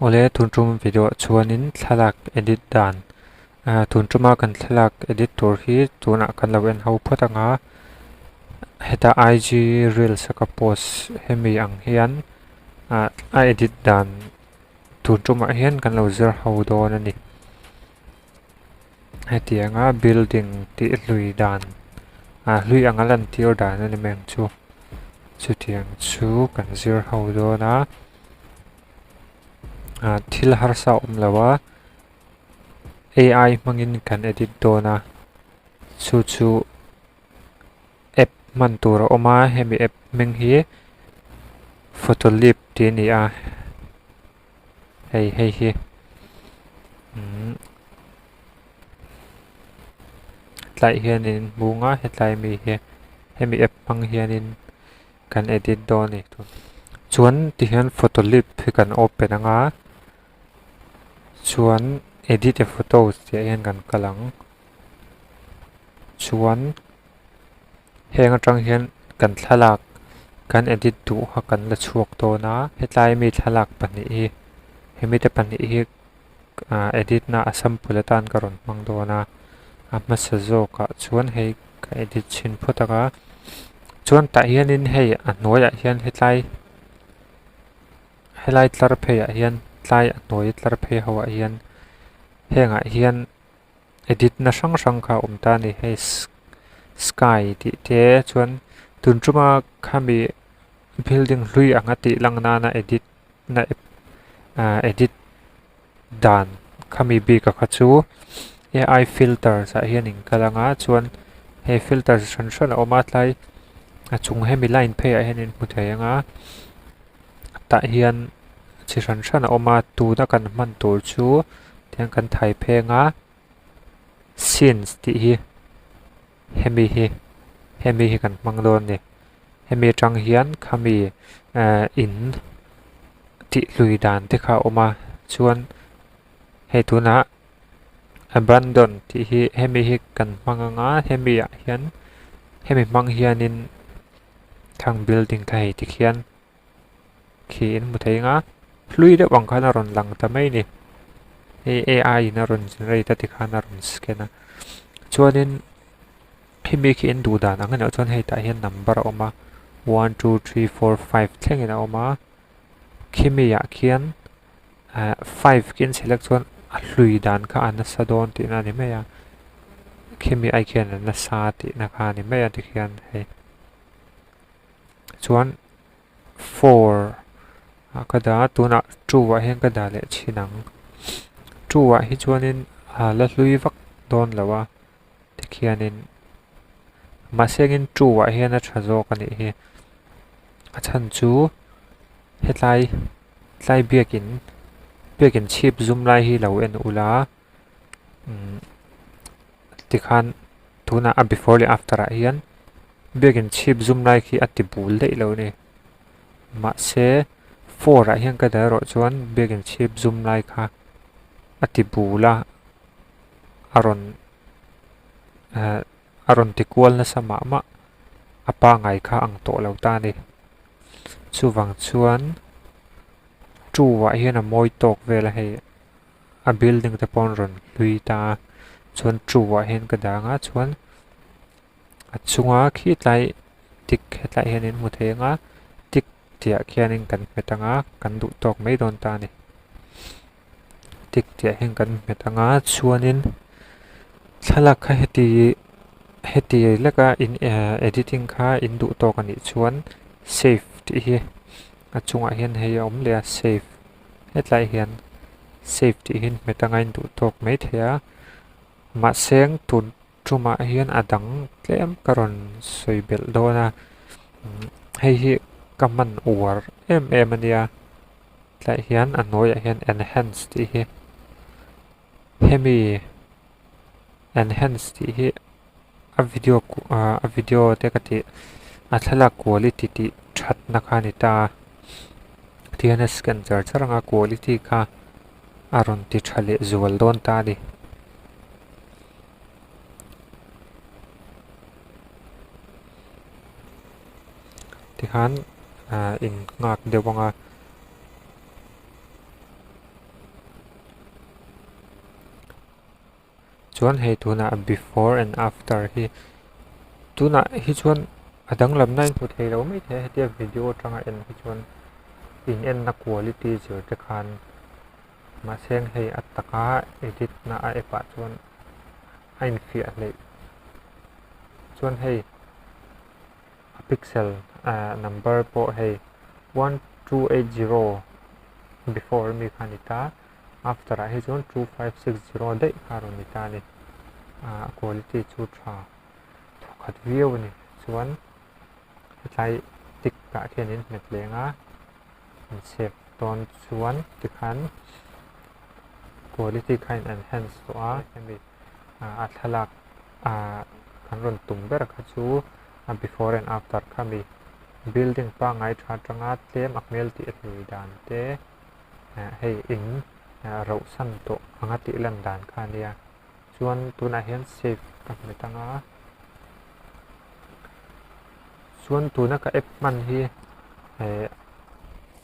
Ole tuntum video chuanin thalak edit dan tuntuma kan thalak editor hi tuna kan lawen ho photanga heta IG reels ka post hemi ang hian a edit dan tuntuma hian kan lo zer ho don ani hetianga building ti lui dan lui angalan tir dan ani meng chu tiang chu kan zer ho dona thil har sa lawa AI mangin kan edit dona chu app man tura oma hemi app meng hi photoleap ti ni hei hi tlai hianin bunga hetlai mi hi hemi app mang hianin kan edit doni chuan ti hian photoleap hi kan open anga chuan edit a photos ti hian kan kalang chuan heng atang hian kan thalak kan edit tu ha kan la chuak dona hetlai mi thalak pani hi hemi te pani hi edit na asam pulatan karon mang dona masa zo ka chuan hei ka edit chin photaka chuan ta hianin hei a hnuaiah hian helai tlar phei ah hian tlai a hnuai tlar phei ho ah hian hengah hian edit na hrang kha ta ni hei sky ti te chuan tuntuma khami building hlui anga ti lang na edit na edit dan khami bi ka khachu AI filter sa hian in kalanga chuan he filter hran oma tlai chung hemi line phei a hian in mutheianga ta hian chi hran oma tu na kan man tur chu tiang kan thai phenga scenes ti hi hemi hi kan mang don ni hemi tang hian khami in ti lui dan te kha oma chuan he tuna abandon ti hi hemi hi kan manganga hemi ah hian hemi mang hianin thang building thai ti khian khi in mutheinga hlui de bang khana ron lang ta mai ni AI na ron generate ti khana ron scanna chuanin hemi khi in du dan angana chuan hei ta hian number oma 1 2 3 4 5 thlengena oma khimi ya khian 5 kin select chuan a hlui dan kha an sa don ti na ni meya khimi ai khian na sa ti na kha ni meya ti khian hei chuan 4 kada tuna 2 wa hen kada le chinang 2 wa hi chuanin la hlui vak don lawa ti khianin masengin 2 wa hian a thazo ka ni hi a chan chu hetlai biakin chip zoom lai hi lo en ula tikhan tuna a before le after a hian biakin chip zoom lai khi ati bul dei lo ni ma se 4 a hian ka da ro chuan biakin chip zoom lai kha ati bula aron tikual na sama ma apa ngai kha ang to lo ta ni chuwang chuan wa hian a moi tok vela hei a building te pon ron lui ta chuan wa hian ka danga chuan a chunga khi tlai tik hetlai hianin mutheinga tik tia khianin kan metanga kan du tok mai don ta ni tik tia hen kan metanga chuanin thalak kha heti laka in editing kha in du tok ani chuan save ti hi a chunga hian hei om le save hetlai hian save ti hin metanga in du tok mai thea ma seng tun tuma hian adang tlem karon soibel dona hei hi kaman uar em ania tlai hian anoi hian enhance ti hi hemi enhance ti hi a video te kati a thalak quality ti that na kha ni ta tiana scan charanga quality kha aron ti thale zual don ta ni tikhan in ngak dewanga chuan hei tuna before and after hi tuna hi chuan adang lam nine pu thei lo mai the hetia video tanga en hi chuan in en na quality zir te khan ma seng hei ataka edit na a epa chuan ain fi a le chuan hei pixel number po hei 1280 before mi khanita after a hi chuan 2560 dei kharon mi ta ni quality chu tha khat view ni chuan hlai tik ka khianin met lenga save ton chuan tikhan quality kind enhance to a mi a thalak kan ron tung ber kha chu before and after khami building pa ngai tha tanga tlem akmel ti athlui dan te hei in ro san to anga ti lan dan kha nia chuan tuna hian save ka metanga chuan tuna ka app man hi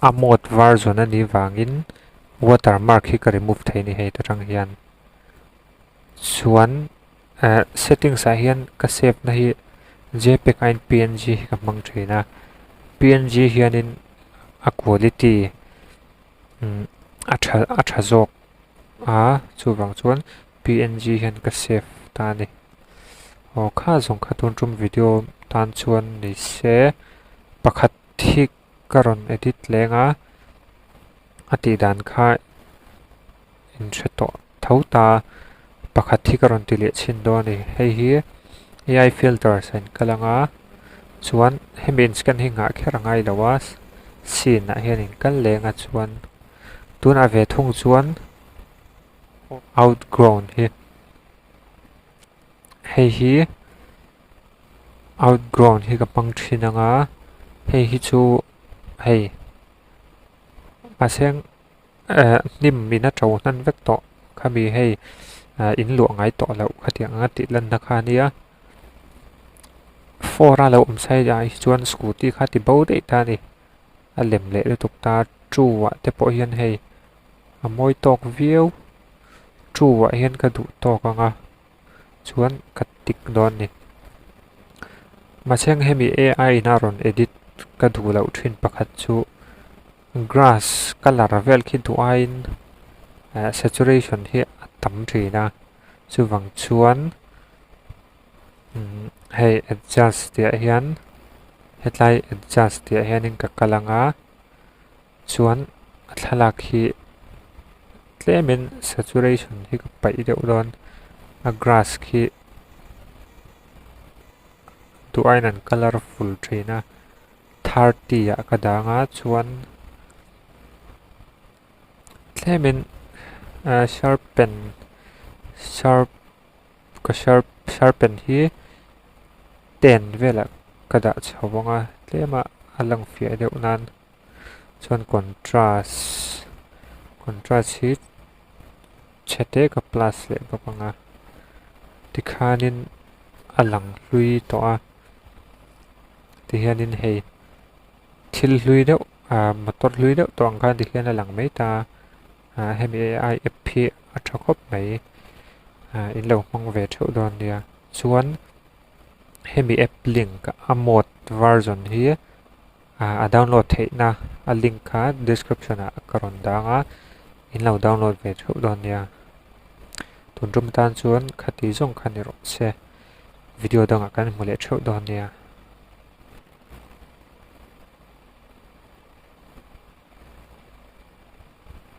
a mod version ani wangin watermark hi ka remove thei ni hei tarang hian chuan settings a hian ka save na hi jpeg and png hi ka mang thina png hianin a quality a tha jok chu wang chuan png hian ka save ta ni kha zong kha tun tum video tan chuan ni se pakhat thi karon edit lenga ati dan kha in theto thauta pakhat thi karon ti le chin do ni hei hi ai filters an kalanga chuan hemin scan hi nga kherangai lawa scene a hian in kal lenga chuan tun a ve thung chuan outgrown hi hei hi outgrown hi ka pang thinanga hei hi chu hei paseng nim mina tro nan vek to khami hei in lu ngai to lo khatiang anga ti lan na kha nia fora lo sai ja chuan scooty kha ti bo dei ta ni a lem le lu tuk ta chuwa te po hian hei a moi tok view chuwa hian ka du tok anga chuan kat tik don ni ma cheng hemi ai na ron edit ka du lo thin pakhat chu grass color vel khi du ain saturation hi tam thina chu wang chuan hei adjust tia hian hetlai adjust tia hian in ka kalanga chuan thalak hi tlemin saturation hi ka pai deuh don a grass khi tu ain an colorful thina 30 ya ka danga chuan tlemin sharpen hi 10 vela kada chawanga tlema alang fi deuh nan chuan contrast hi chete ka plus le bapanga tikhanin alang hlui to a ti hianin hei thil hlui deuh motor hlui deuh to ang khan ti hian alang mai ta hemi ai fp a thakop mai in lo mang ve theu don nia chuan hemi app link a mod version hi a download theina a link kha description a karon danga in lo download ve theu don nia tun rum tan chuan khati zong khani ro se video danga kan mole theu don nia